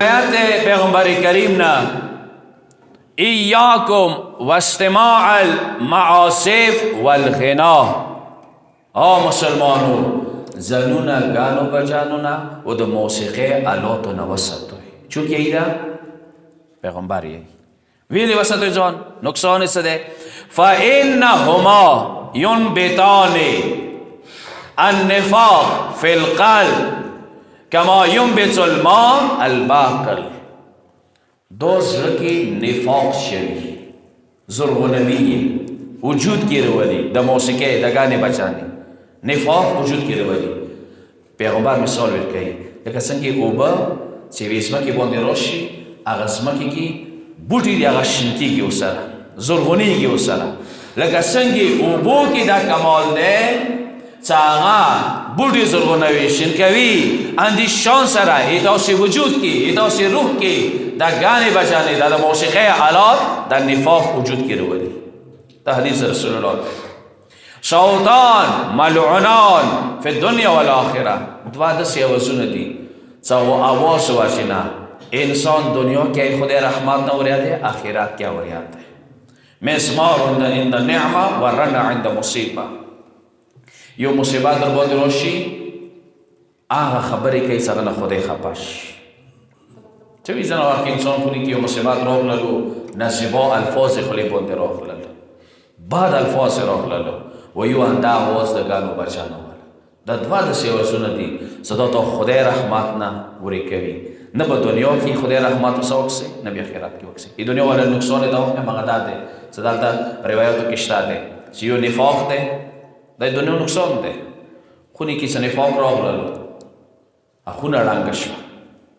آیات پیغمبر کریم نا ایاکم واستماع المعاصف والغنا. مسلمانو زنونا گانو بجانونا و د موسیقی آلاتو نوسطوی چونکه ایدا پیغمبر یهی ویلی وسطوی جان نقصان سده فإنهما ينبتان النفاق في القلب کما ينبت الماء الباقل. دو زرکی نفاق شوی زرغنوی وجود کی رولی دا موسیقی دا گانے بچانے نفاق وجود کی رولی. پیغمبر مثال ورکهی لکه څنګه اوبه چې وسمکه باندې راشي هغه ځمکه کې بوټي دی هغه شین کېږي ورسره زرغونېږي ورسره لکه څنګه اوبو کې دا کمال دی چې هغه بوټي زرغونوي شین کوي اندیشان سره داسې وجود کې داسې روح کې دا گانے بجانے دا موسیقی آلات دا نفاق وجود کی رولی. دا حدیث رسول اللہ صوتان ملعونان فی الدنیا والآخرہ دوا دسی آوازون دی چاو آواز واجنا انسان دنیا کی خود رحمت نوریاد ہے آخرات کیا وریاد ہے. مسمار عند نعمہ ورنع عند مصیبہ. یو مصیبت در بود روشی آغا خبری که سرنا خود خپاش چوی زن وقت انسان خونی که یو مصیبت راه لالو نزیبا الفاظ خلی بنده راه لالو بعد الفاظ راه لالو و یو انده آواز دگانو بچانو دا دوا دا سیوازون دی صدا تا خدای رحمت نا وری کوي نه با دنیا کی خدای رحمت وسا وکسي نه بیا خیرات کی وکسي. ای دنیا والا نقصان دا وقت مغدا ده صدا تا روایاتو کشتا ده سیو نفاق ده دا دنیا نقصان ده خونی کی سه نفاق راه لالو اخونه رنگ شو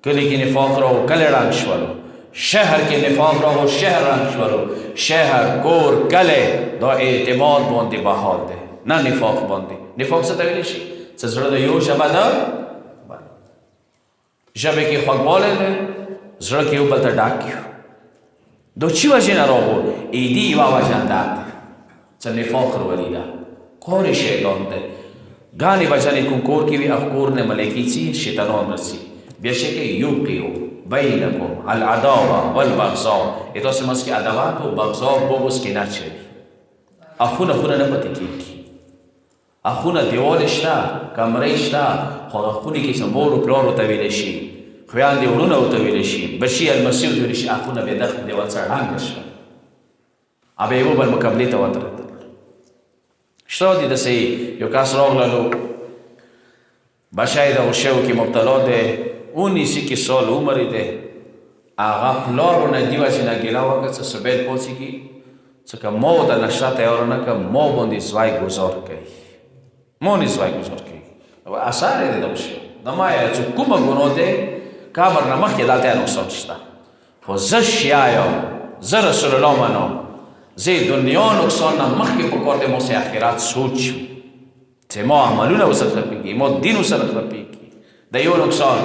کلی کی نفاق راهو کل رنگ شوالو شهر کی نفاق راهو شهر رنگ شوالو شهر کور کله دا اعتماد باندې بحال ده نه نفاق باندې. نفاق څه ته ویل شي چې زړه د یو ژبه ده ژبه کې خوږوالی ده زړه کې یو بل ته ډاک یو دو چی وجې نه راغو ایدي یوه وجه ده چې نفاق رولی ده کار شیطان ده گانے بجانے کن کور کی بھی افکور نے ملیکی چی شیطانان رسی بیشک یوقیو بینکم العداوہ والبغضاء. یہ تو سمجھ کے عداوات و بغضاء بغض کی نہ چلی اخونا نه پتی کی اخونا دیوالشتا کمریشتا خود اخونی که سمبورو پلارو تویلشی خویان دیولونو تویلشی بشی المسیح تویلشی اخونا بیدخل دیوال سرهنگش ابا ایبو بالمقابلی تواترد شتادی دسی یو کس راغ لالو بشای دا غشهو که مبتلا ده اون نیسی که سال عمری ده آغا پلارو ندیو اچی نگیلا وقت سه سبیل پوچی کی چکه ما دا نشتا تیارو نکه ما بندی زوای گذار کهی ما نی زوای گذار کهی و اثار ده دوشی دمایه چو کم گناه ده کامر نمخ که دالتای نقصان شتا خو زشی آیا زر رسول الله منو زی دنیا نقصان نمخ که پکارده ما سی اخیرات سوچ چه ما عملونه و سر خرپیگی ما دین و سر خرپیگی ده یو نقصان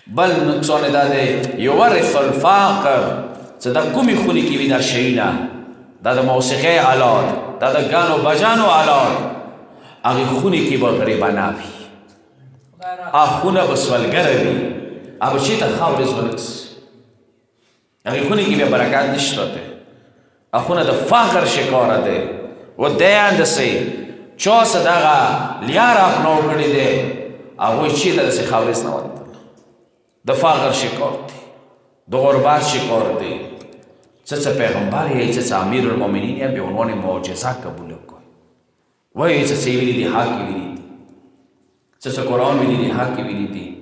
بل نقصان داده یورث الفاقر چه ده کمی خونی که بی در شینا ده موسیقی آلات ده گانو بجانو آلات اگه خونی که با غریبانه بی خونه بسولگره بی اگه چی تا خاور ازولکس اگه خونی که بی برکت نشتاده اخونه ده فقر شکاره ده و دیان دسی چو صدقه لیار اپنو کردی ده اگوی چی ده دسی خاوریز نواده ده فقر شکار ده ده غربت شکار ده چه پیغمبری چه امیر المومنین یا به عنوان معجزه قبول کن وی چه ویلی دی حقی ویلی دی چه قرآن ویلی دی حقی ویلی دی